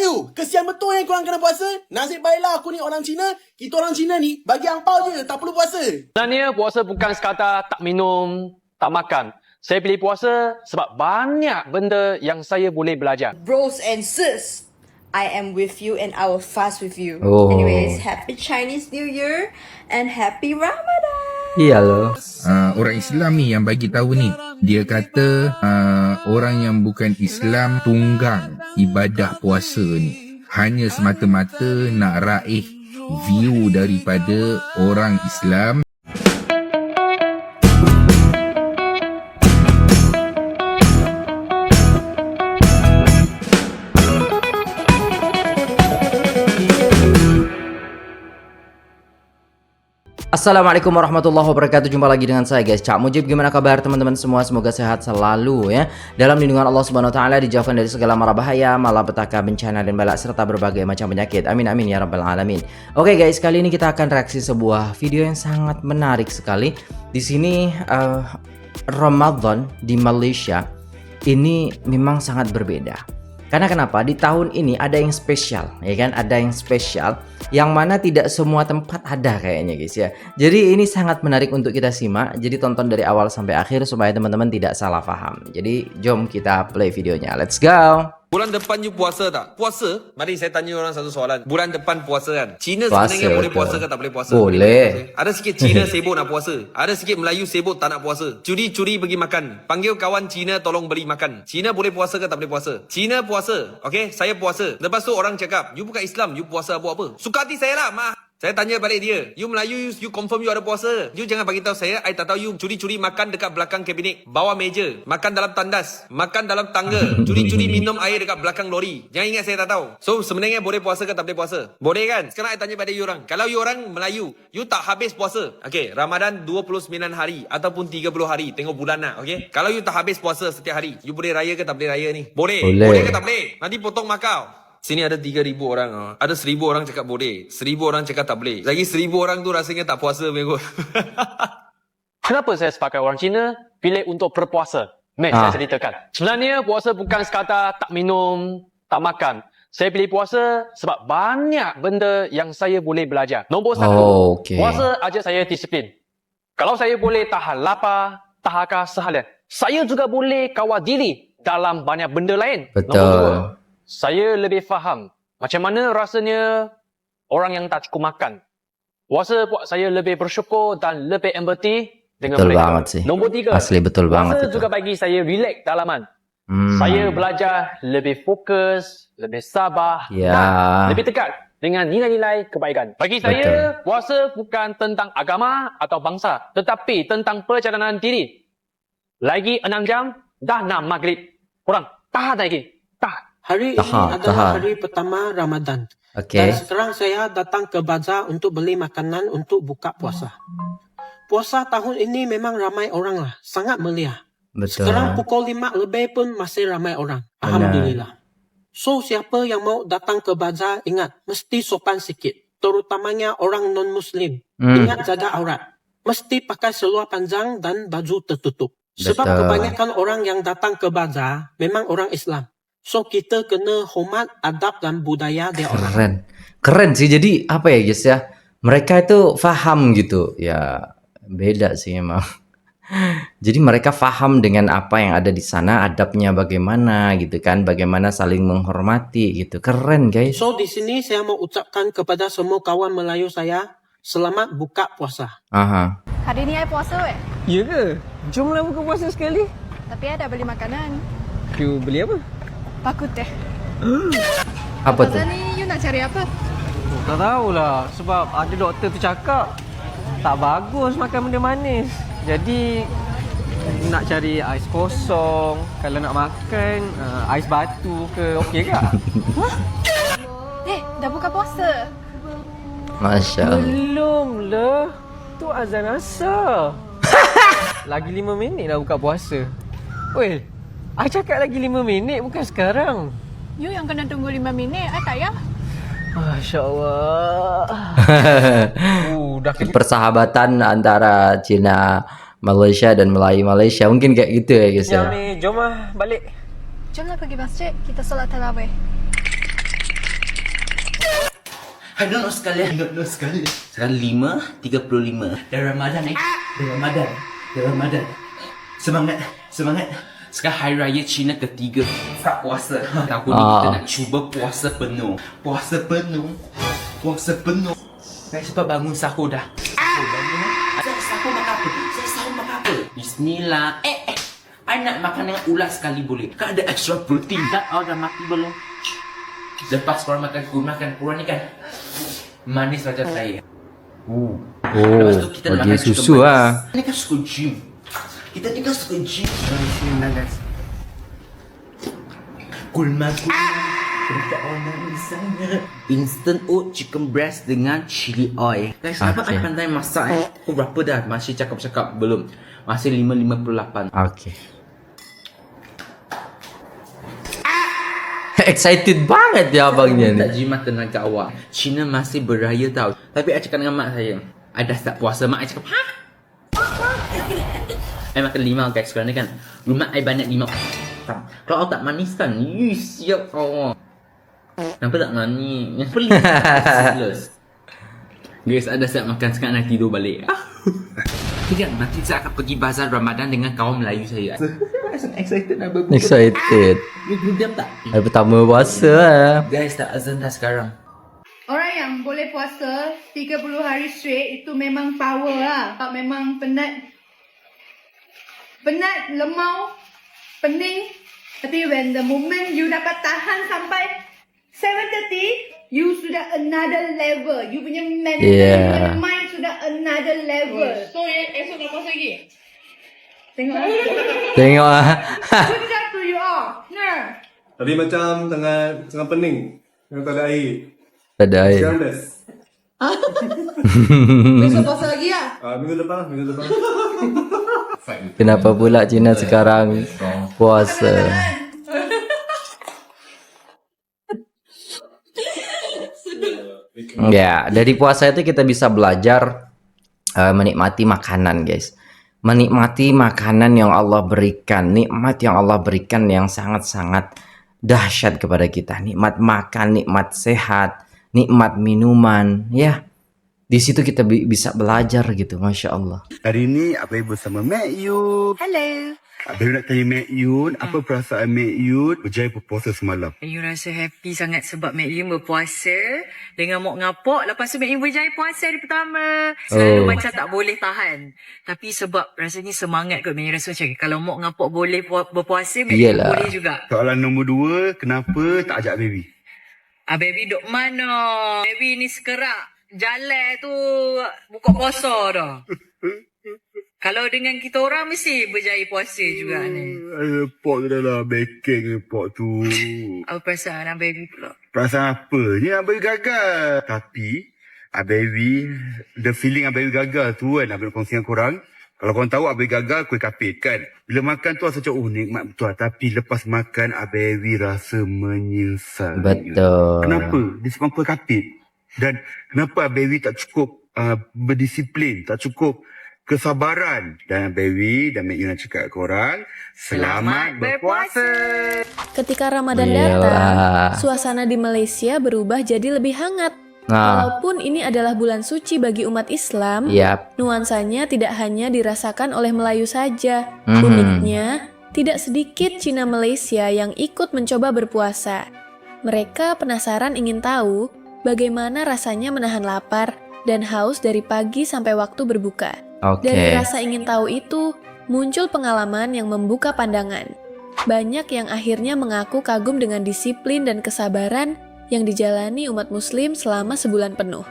you. Kesian betul yang korang kena puasa. Nasib baiklah aku ni orang Cina. Kita orang Cina ni bagi angpau je, tak perlu puasa. Sebenarnya puasa bukan sekadar tak minum, tak makan. Saya pilih puasa sebab banyak benda yang saya boleh belajar. Bros and sis, I am with you and I will fast with you. Oh. Anyways, happy Chinese New Year and happy Ramadan. Iya loh. Orang Islam ni yang bagi tahu ni, dia kata orang yang bukan Islam tunggang ibadah puasa ni hanya semata-mata nak raih view daripada orang Islam. Assalamualaikum warahmatullahi wabarakatuh. Jumpa lagi dengan saya guys, Cak Mujib. Gimana kabar teman-teman semua? Semoga sehat selalu ya. Dalam lindungan Allah Subhanahu wa taala, dijauhkan dari segala mara bahaya, malapetaka, bencana dan bala serta berbagai macam penyakit. Amin amin ya rabbal alamin. Oke guys, kali ini kita akan reaksi sebuah video yang sangat menarik sekali. Di sini Ramadan di Malaysia ini memang sangat berbeda. Karena kenapa? Di tahun ini ada yang spesial, ya kan? Ada yang spesial, yang mana tidak semua tempat ada kayaknya guys ya. Jadi ini sangat menarik untuk kita simak. Jadi tonton dari awal sampai akhir supaya teman-teman tidak salah paham. Jadi jom kita play videonya. Let's go. Bulan depan you puasa tak? Puasa? Mari saya tanya orang satu soalan. Bulan depan puasa kan? Cina Puasa sebenarnya boleh ke? puasa ke tak boleh puasa? Boleh. Ada sikit Cina sibuk nak puasa. Ada sikit Melayu sibuk tak nak puasa. Curi-curi pergi makan. Panggil kawan Cina tolong beli makan. Cina boleh puasa ke tak boleh puasa? Cina puasa. Okay? Saya puasa. Lepas tu orang cakap, you bukan Islam, you puasa buat apa? Suka hati saya lah, mah. Saya tanya balik dia, you Melayu, you confirm you ada puasa. You jangan bagi tahu saya, I tak tahu you curi-curi makan dekat belakang kabinet, bawah meja, makan dalam tandas, makan dalam tangga, curi-curi minum air dekat belakang lori. Jangan ingat saya tak tahu. So sebenarnya boleh puasa ke tak boleh puasa? Boleh kan? Sekarang I tanya pada you orang, kalau you orang Melayu, you tak habis puasa. Okay, Ramadan 29 hari ataupun 30 hari, tengok bulan lah, okay? Kalau you tak habis puasa setiap hari, you boleh raya ke tak boleh raya ni? Boleh. Boleh ke tak boleh? Nanti potong makau. Sini ada 3,000 orang. Ada 1,000 orang cakap boleh. 1,000 orang cakap tak boleh. Lagi 1,000 orang tu rasanya tak puasa mengikut. Kenapa saya sebagai orang Cina pilih untuk berpuasa? Mari saya ceritakan. Sebenarnya puasa bukan sekadar tak minum, tak makan. Saya pilih puasa sebab banyak benda yang saya boleh belajar. Nombor satu, puasa ajar saya disiplin. Kalau saya boleh tahan lapar, tahaka seharian, saya juga boleh kawal diri dalam banyak benda lain. Betul. Nombor dua, saya lebih faham macam mana rasanya orang yang tak cukup makan. Puasa buat saya lebih bersyukur dan lebih empati dengan betul mereka. Banget sih. Nombor tiga, asli betul banget. Puasa juga bagi saya relax dalaman. Saya belajar lebih fokus, lebih sabar dan lebih tekat dengan nilai-nilai kebaikan. Bagi saya, puasa bukan tentang agama atau bangsa, tetapi tentang perjalanan diri. Lagi 6 jam, dah nak maghrib. Korang tahan lagi. Tahan. Hari ini adalah hari pertama Ramadan. Dan sekarang saya datang ke bazar untuk beli makanan untuk buka puasa. Puasa tahun ini memang ramai orang lah. Sangat meriah. Sekarang pukul 5 lebih pun masih ramai orang. Alhamdulillah. So siapa yang mau datang ke bazar, ingat mesti sopan sikit. Terutamanya orang non-Muslim. Ingat jaga aurat. Mesti pakai seluar panjang dan baju tertutup. Sebab kebanyakan orang yang datang ke bazar memang orang Islam. So kita kena hormat adab dan budaya dia orang. Keren sih. Jadi apa ya guys ya, mereka itu faham gitu ya. Beda sih emang. Jadi mereka faham dengan apa yang ada di sana, adabnya bagaimana gitu kan, bagaimana saling menghormati gitu. Keren guys. So di sini saya mau ucapkan kepada semua kawan Melayu saya, selamat buka puasa. Hari ni I puasa weh. Ya ke? Jomlah buka puasa sekali. Tapi I dah beli makanan. You beli apa? Paku teh. Apa tu? Puasa ni you nak cari apa? Tak tahulah. Sebab ada doktor tu cakap tak bagus makan benda manis. Jadi nak cari ais kosong. Kalau nak makan ais batu ke, okey ke? Dah buka puasa. Masya Allah. Belum lah. Tu azan asar. Lagi 5 minit dah buka puasa. Weh, I cakap lagi 5 minit bukan sekarang. You yang kena tunggu 5 minit. I tak ya. Masya Allah. Persahabatan antara Cina Malaysia dan Melayu Malaysia mungkin kayak gitu ya guys ya. Jom lah balik. Jomlah pergi masjid. Kita solat tarawih. I don't know sekali. Sekarang 5:35. Dah Ramadan Dah Ramadan. Semangat. Sekarang Hari Raya Cina ketiga. Tak puasa. Tahun ni kita nak cuba puasa penuh. Guys, cepat bangun sahur dah. Saya sahur makan apa? Bismillah. I nak makan dengan ulat sekali boleh? Kan ada extra protein. Dah mati belum? Lepas korang makan kurang ni kan manis macam saya. Lepas tu kita nak bagi makan susu lah. Kita ni kan suka gym. Bismillah guys. Kulma. Dekat orang di sana. Instant oat chicken breast dengan chili oil. Guys, kenapa I pandai masak berapa dah? Masih cakap belum. Masih 5:58. Okay. Excited banget ya abangnya ni. Tak jimat tenaga awak. Cina masih beraya tau. Tapi I cakap dengan mak saya, I dah start puasa. Mak I cakap, I makan 5 guys sekarang ni kan. Rumah I banyak 5. Kalau awak tak manis kan, you siap awak. Kenapa tak manis? Pelik. Guys, I dah siap makan sekarang nak tidur balik. Tidak, nanti saya akan pergi bazar Ramadan dengan kaum Melayu saya. Excited nak berbuka. Excited. You diam tak? Hari pertama puasa lah. Guys, tak azan dah sekarang. Orang yang boleh puasa 30 hari straight itu memang power lah. Tak memang penat, lemau, pening. Tapi when the moment you dapat tahan sampai 7:30, you sudah another level. You punya mental, you punya mind sudah another level. So esok nak puasa lagi? Tengok lah. Good job to you all. Nah. Tadi macam tengah pening. Yang tak ada air. Tak ada air. Sekarang best. Besok puasa lagi lah. Minggu depan. Kenapa pula Cina sekarang puasa? Ya, dari puasa itu kita bisa belajar menikmati makanan, guys. Menikmati makanan yang Allah berikan, nikmat yang Allah berikan yang sangat-sangat dahsyat kepada kita. Nikmat makan, nikmat sehat, nikmat minuman, ya. Di situ kita bisa belajar gitu, Masya Allah. Hari ini Abang bersama Mek Yun. Hello. Abang nak tanya Mek Yun, apa perasaan Mek Yun berjaya berpuasa semalam? Mek Yun rasa happy sangat sebab Mek Yun berpuasa dengan mok ngapok. Lepas tu Mek Yun berjaya puasa hari pertama. Selalu macam tak boleh tahan. Tapi sebab rasanya semangat kot Mek Yun rasa macam kalau mok ngapok boleh berpuasa, Mek Yun boleh juga. Soalan nombor 2, kenapa tak ajak baby? Baby duk mana? Baby ni sekerak. Jalan tu buka puasa dah. Kalau dengan kita orang mesti berjaya puasa juga ni. Pok tu dah lah backing pok tu. Apa perasaan baby pula? Perasaan apa? Ni Abang gagal. Tapi Baby, the feeling Baby gagal tu kan Abang kongsi dengan korang. Kalau korang tahu Abang gagal kuih kapit kan. Bila makan tu rasa macam nikmat betul. Tapi lepas makan Baby rasa menyesal. Betul. Kenapa? Disebabkan kuih kapit. Dan kenapa Baby tak cukup berdisiplin, tak cukup kesabaran. Dan Baby dan Mek Yun nak cakap korang, selamat berpuasa. Ketika Ramadan datang, suasana di Malaysia berubah jadi lebih hangat. Walaupun ini adalah bulan suci bagi umat Islam, nuansanya tidak hanya dirasakan oleh Melayu saja. Uniknya, tidak sedikit Cina Malaysia yang ikut mencoba berpuasa. Mereka penasaran ingin tahu bagaimana rasanya menahan lapar dan haus dari pagi sampai waktu berbuka. Dari rasa ingin tahu itu, muncul pengalaman yang membuka pandangan. Banyak yang akhirnya mengaku kagum dengan disiplin dan kesabaran yang dijalani umat muslim selama sebulan penuh.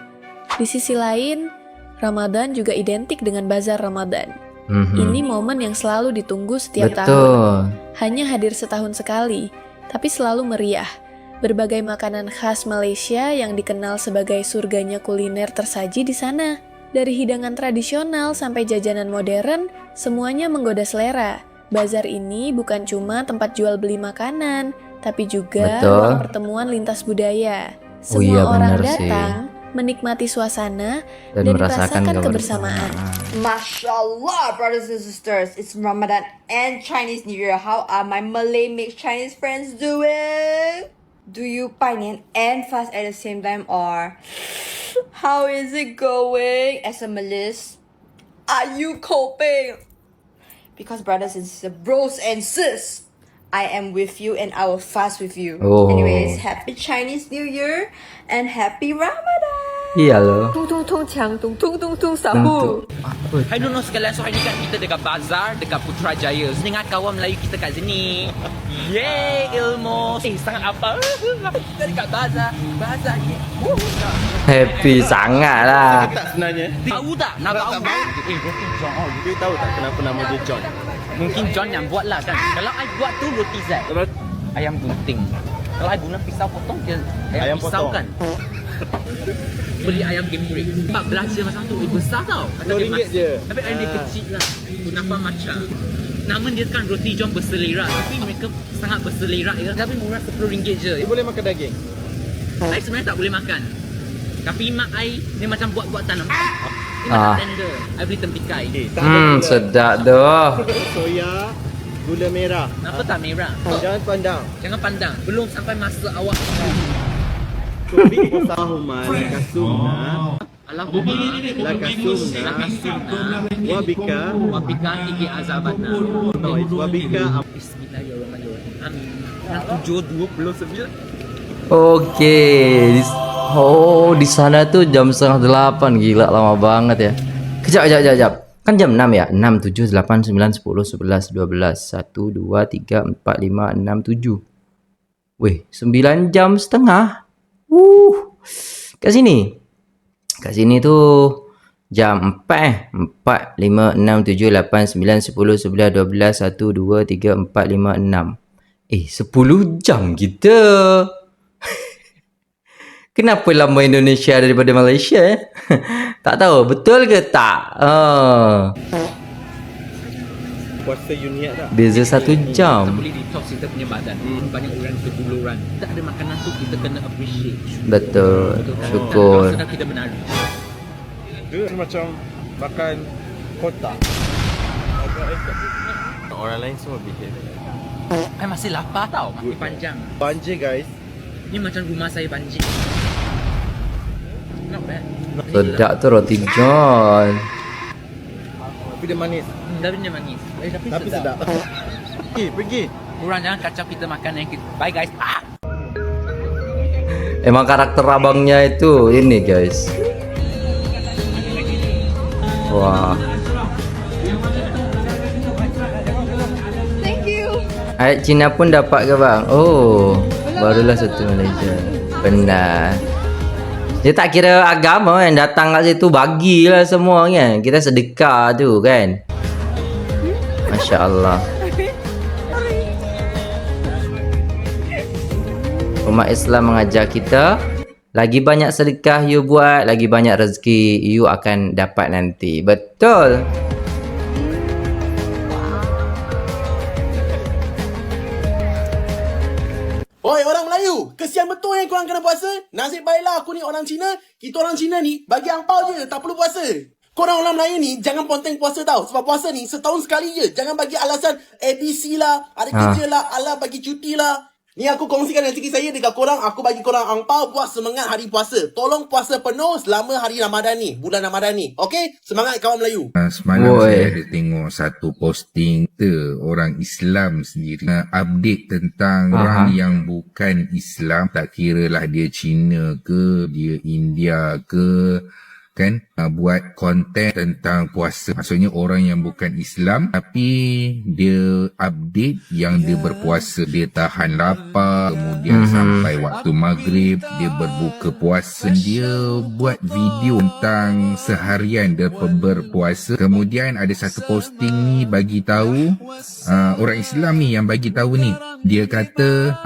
Di sisi lain, Ramadan juga identik dengan bazar Ramadan. Ini momen yang selalu ditunggu setiap tahun. Hanya hadir setahun sekali, tapi selalu meriah. Berbagai makanan khas Malaysia yang dikenal sebagai surganya kuliner tersaji di sana. Dari hidangan tradisional sampai jajanan modern, semuanya menggoda selera. Bazar ini bukan cuma tempat jual beli makanan, tapi juga ruang pertemuan lintas budaya. Semua orang datang, menikmati suasana, dan merasakan kebersamaan. Masya Allah, brothers and sisters, it's Ramadan and Chinese New Year. How are my Malay mixed Chinese friends doing? Do you panic and fast at the same time, or how is it going as a Malis? Are you coping? Because brothers and sisters, bros and sis, I am with you and I will fast with you. Oh. Anyways, happy Chinese New Year and happy Ramadan. Iya loh. Tung tung tung chang tung tung tung tung sahur. I don't know sekalian, so hari ni kan kita dekat bazar, dekat Putrajaya. Dengan kawan Melayu kita kat sini. Yeay, ilmu. Sangat apa? Kita dekat bazar. Bazar ni. Happy sangat lah. Tak sebenarnya. Tahu tak? Nak tahu? Roti John. Oh, Dia tahu tak kenapa nama dia John? mungkin John yang buat lah kan. Kalau I buat tu roti Z. Ayam gunting. Kalau I guna pisau potong, dia ayam pisau potong. kan. Beli ayam geprek 14 je masa tu. Besar tau. RM10 je. Tapi ayam dia kecil lah. Kenapa macam nama dia kan roti John berselera. Tapi mereka sangat berselera ya. Tapi murah RM10 je. Dia boleh makan daging? I sebenarnya tak boleh makan. Tapi mak I dia macam buat-buatan. Dia macam tender. I beli tempikai. Sedap tu. Soya, gula merah. Kenapa tak merah? Jangan pandang. Jangan pandang. Belum sampai masa awak. Kubi Allahummah lakasumna. Alhamdulillah. Lakasumna. Wabika tiki azabana. No, it's wabika. Bismillahirrahmanirrahim. Amin. 7:29. Okey. Di sana tuh jam 7:30. Gila lama banget ya. Kejap. Kan jam 6 ya? 6, 7, 8, 9, 10, 11, 12, 1, 2, 3, 4, 5, 6, 7. Wih, 9 jam setengah. Kat sini tuh jam 4, 4, 5, 6, 7, 8, 9, 10, 11, 12, 1, 2, 3, 4, 5, 6. 10 jam kita. Kenapa lama Indonesia daripada Malaysia? Tak tahu, betul ke tak? Puasa unik tak? Beza 1 jam. Kita boleh detox kita punya badan. Banyak orang keguluran. Tak ada makanan tu kita kena appreciate. Betul. Syukur. Sedang kita menari. Dia macam makan kotak. Orang lain semua fikir. I masih lapar tau. Makin panjang. Banjir guys. Ni macam rumah saya banjir. Not bad. Sedap tu roti John. Tapi dia manis. Tapi dia manis. Tapi sedap. Pergi. Kurang jangan kacau kita makan yang kita. Bye guys. Emang karakter abangnya itu ini guys. Wah. Thank you. Ayat Cina pun dapat ke bang? Oh, barulah satu Malaysia. Benar. Dia tak kira agama yang datang kat situ bagilah semua kan. Kita sedekah tu kan. Masya Allah. Umat Islam mengajar kita, lagi banyak sedekah you buat, lagi banyak rezeki you akan dapat nanti. Betul. Oi orang Melayu, kesian betul yang korang kena puasa. Nasib baiklah aku ni orang Cina. Kita orang Cina ni bagi angpau je, tak perlu puasa. Korang orang Melayu ni jangan ponteng puasa tau. Sebab puasa ni setahun sekali je. Jangan bagi alasan ABC lah, ada kerja lah, alah bagi cuti lah. Ni aku kongsikan rezeki saya dekat korang. Aku bagi korang angpau buat semangat hari puasa. Tolong puasa penuh selama hari Ramadan ni, bulan Ramadan ni. Okey? Semangat kawan Melayu. Semalam saya ada tengok satu posting orang Islam sendiri update tentang orang yang bukan Islam, tak kira lah dia Cina ke, dia India ke, kan, buat konten tentang puasa. Maksudnya orang yang bukan Islam tapi dia update yang dia berpuasa, dia tahan lapar, kemudian sampai waktu maghrib dia berbuka puasa, dia buat video tentang seharian dia berpuasa. Kemudian ada satu posting ni bagi tahu orang Islam ni yang bagi tahu ni, dia kata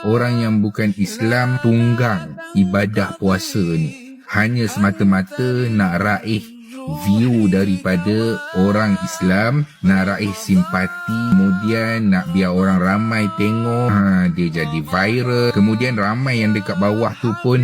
orang yang bukan Islam tunggang ibadah puasa ni hanya semata-mata nak raih view daripada orang Islam, nak raih simpati, kemudian kemudian nak biar orang ramai tengok, dia jadi viral. Kemudian ramai yang dekat bawah tu pun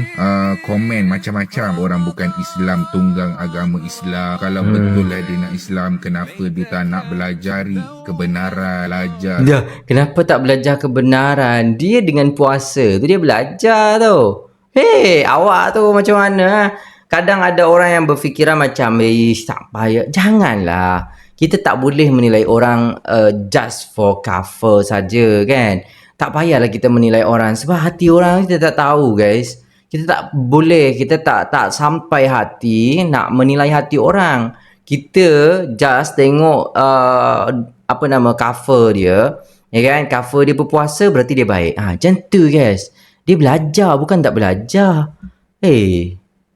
komen macam-macam. Orang bukan Islam, tunggang agama Islam. Kalau betul lah dia nak Islam, kenapa dia tak nak belajar kebenaran, belajar. Dia kenapa tak belajar kebenaran? Dia dengan puasa tu dia belajar tu. Hei, awak tu macam mana? Kadang ada orang yang berfikiran macam, tak payah. Janganlah. Kita tak boleh menilai orang just for cover saja, kan? Tak payahlah kita menilai orang sebab hati orang kita tak tahu, guys. Kita tak boleh, kita tak sampai hati nak menilai hati orang. Kita just tengok cover dia, ya kan? Cover dia berpuasa berarti dia baik. Macam tu, guys. Dia belajar, bukan tak belajar.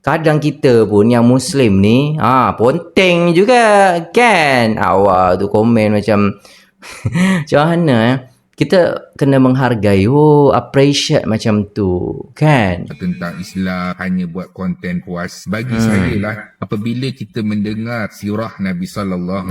Kadang kita pun yang Muslim ni, ponteng juga, kan? Awak tu komen macam macam mana, Kita kena menghargai, appreciate macam tu, kan? Tentang Islam, hanya buat konten puas. Bagi saya lah, apabila kita mendengar sirah Nabi SAW,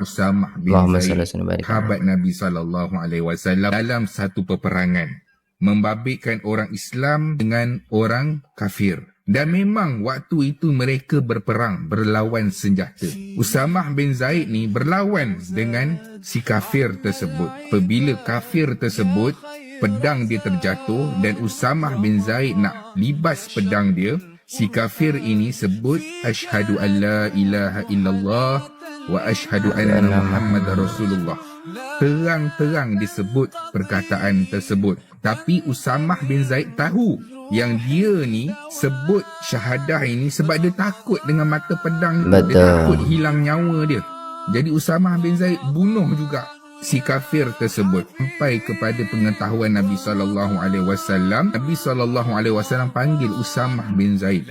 Usamah bin Zaid, sahabat Nabi SAW, dalam satu peperangan, membabitkan orang Islam dengan orang kafir. Dan memang waktu itu mereka berperang, berlawan senjata. Usamah bin Zaid ni berlawan dengan si kafir tersebut. Apabila kafir tersebut, pedang dia terjatuh dan Usamah bin Zaid nak libas pedang dia, si kafir ini sebut asyhadu an la ilaha illallah wa asyhadu anna Muhammadar Rasulullah. Terang-terang disebut perkataan tersebut. Tapi Usamah bin Zaid tahu yang dia ni sebut syahadah ini sebab dia takut dengan mata pedang. Dia takut hilang nyawa dia. Jadi Usamah bin Zaid bunuh juga si kafir tersebut. Sampai kepada pengetahuan Nabi SAW, Nabi SAW panggil Usamah bin Zaid.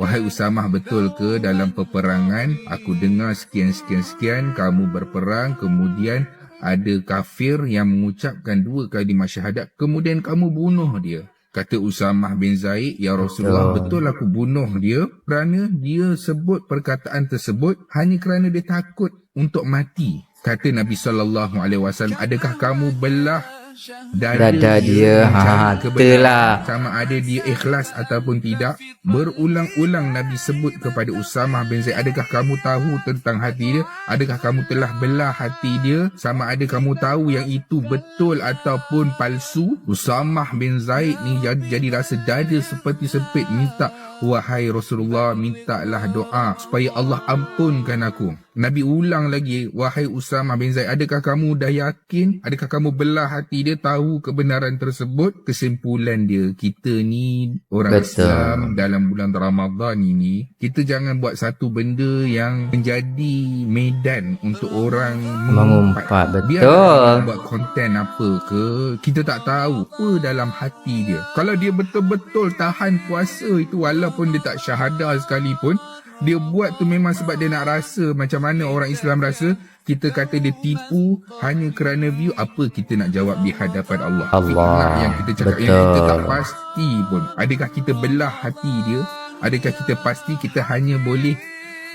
Wahai Usamah, betul ke dalam peperangan aku dengar sekian-sekian-sekian kamu berperang, kemudian ada kafir yang mengucapkan 2 kalimah syahadat, kemudian kamu bunuh dia. Kata Usamah bin Zaid, ya Rasulullah, betul aku bunuh dia kerana dia sebut perkataan tersebut hanya kerana dia takut untuk mati. Kata Nabi SAW, adakah kamu belah dada dia? Itulah. Sama ada dia ikhlas ataupun tidak. Berulang-ulang Nabi sebut kepada Usamah bin Zaid, adakah kamu tahu tentang hati dia? Adakah kamu telah belah hati dia? Sama ada kamu tahu yang itu betul ataupun palsu? Usamah bin Zaid ni jadi rasa dada seperti sempit, minta, wahai Rasulullah, mintalah doa supaya Allah ampunkan aku. Nabi ulang lagi, wahai Usamah bin Zaid, adakah kamu dah yakin? Adakah kamu belah hati dia, tahu kebenaran tersebut? Kesimpulan dia, kita ni orang Islam dalam bulan Ramadan ini, kita jangan buat satu benda yang menjadi medan untuk orang mengumpat. Biar dia buat konten apa ke, kita tak tahu apa dalam hati dia. Kalau dia betul-betul tahan puasa itu, walaupun dia tak syahadah sekalipun, dia buat tu memang sebab dia nak rasa macam mana orang Islam rasa. Kita kata dia tipu hanya kerana view, apa kita nak jawab di hadapan Allah? Fitnah yang kita cakap, yang kita tak pasti pun. Adakah kita belah hati dia? Adakah kita pasti? Kita hanya boleh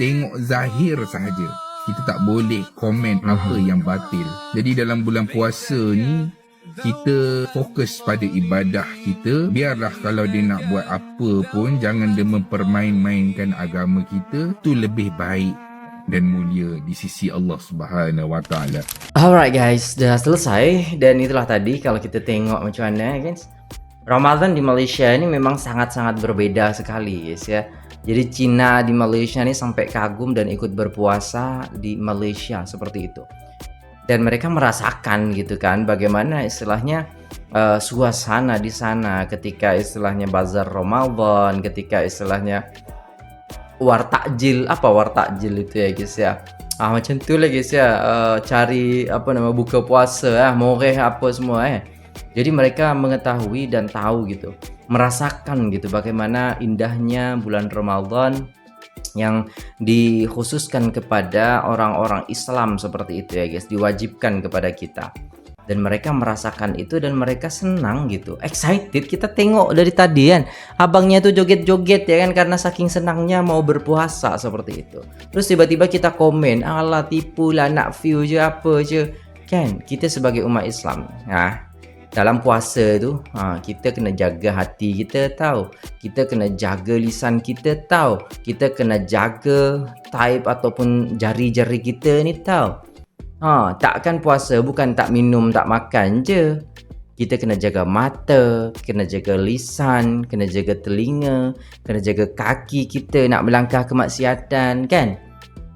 tengok zahir sahaja. Kita tak boleh komen apa yang batil. Jadi dalam bulan puasa ni, kita fokus pada ibadah kita. Biarlah kalau dia nak buat apa pun, jangan dia mempermain-mainkan agama kita. Itu lebih baik dan mulia di sisi Allah Subhanahu Wa Taala. Alright guys, dah selesai. Dan itulah tadi kalau kita tengok macam mana, guys, Ramadan di Malaysia ini memang sangat-sangat berbeda sekali, guys, ya. Jadi Cina di Malaysia ini sampai kagum dan ikut berpuasa di Malaysia seperti itu. Dan mereka merasakan gitu kan bagaimana istilahnya suasana di sana ketika istilahnya bazar Ramadan, ketika istilahnya war takjil. Apa war takjil itu ya guys ya? Macam tu lah guys ya, cari buka puasa, moreh apa semua Jadi mereka mengetahui dan tahu gitu, merasakan gitu bagaimana indahnya bulan Ramadan yang dikhususkan kepada orang-orang Islam seperti itu ya guys, diwajibkan kepada kita. Dan mereka merasakan itu dan mereka senang gitu, excited. Kita tengok dari tadi kan, abangnya tuh joget-joget ya kan, karena saking senangnya mau berpuasa seperti itu. Terus tiba-tiba kita komen, alah tipu lah, nak view je apa je. Kan, kita sebagai umat Islam, dalam puasa tu, kita kena jaga hati kita tahu. Kita kena jaga lisan kita tahu. Kita kena jaga taib ataupun jari-jari kita ni tahu. Takkan puasa bukan tak minum, tak makan je. Kita kena jaga mata, kena jaga lisan, kena jaga telinga, kena jaga kaki kita nak melangkah kemaksiatan, kan?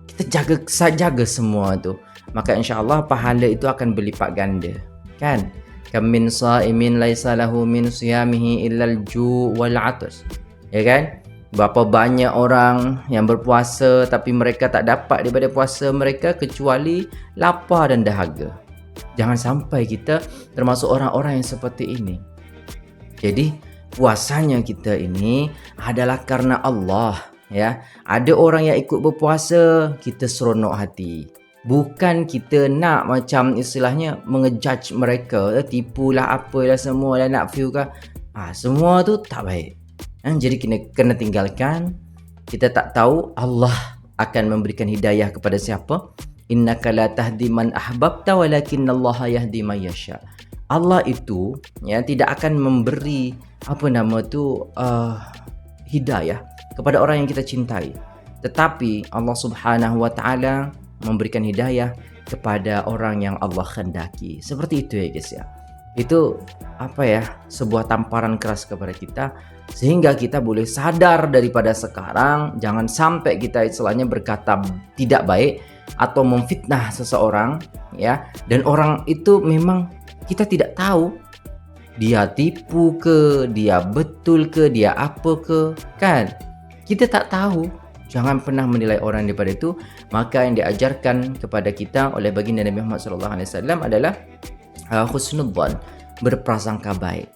Kita jaga semua tu. Maka insya-Allah pahala itu akan berlipat ganda, kan? Kam min sa'imin laisa lahu min siyamihi illal ju' wal 'atas. Ya kan? Berapa banyak orang yang berpuasa tapi mereka tak dapat daripada puasa mereka kecuali lapar dan dahaga. Jangan sampai kita termasuk orang-orang yang seperti ini. Jadi puasanya kita ini adalah karena Allah, ya. Ada orang yang ikut berpuasa, kita seronok hati. Bukan kita nak macam istilahnya mengejudge mereka, tipulah apalah semua dah nak view kah. Semua tu tak baik. Jadi kena tinggalkan. Kita tak tahu Allah akan memberikan hidayah kepada siapa. Innaka la tahdi man ahbabta walakinallaha yahdi man yasha. Allah itu tidak akan memberi hidayah kepada orang yang kita cintai. Tetapi Allah Subhanahu wa taala memberikan hidayah kepada orang yang Allah kehendaki. Seperti itu ya guys ya. Itu sebuah tamparan keras kepada kita sehingga kita boleh sadar daripada sekarang, jangan sampai kita istilahnya berkata tidak baik atau memfitnah seseorang, ya. Dan orang itu memang kita tidak tahu dia tipu ke, dia betul ke, dia apa ke, kan? Kita tak tahu. Jangan pernah menilai orang daripada itu. Maka yang diajarkan kepada kita oleh baginda Nabi Muhammad SAW adalah husnudzan, berprasangka baik.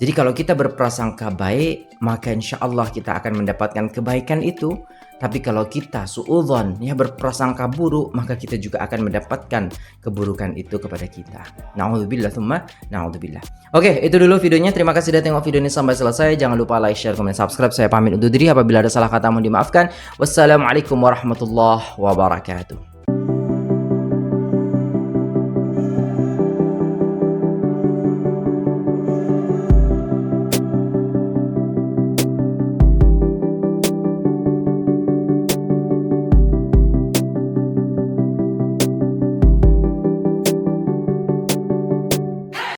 Jadi kalau kita berprasangka baik, maka insya-Allah kita akan mendapatkan kebaikan itu. Tapi kalau kita suudzon, berprasangka buruk, maka kita juga akan mendapatkan keburukan itu kepada kita. Na'udzubillah tsumma na'udzubillah. Oke, itu dulu videonya. Terima kasih sudah tengok video ini sampai selesai. Jangan lupa like, share, komen, subscribe. Saya pamit undur diri. Apabila ada salah kata mohon dimaafkan. Wassalamualaikum warahmatullahi wabarakatuh.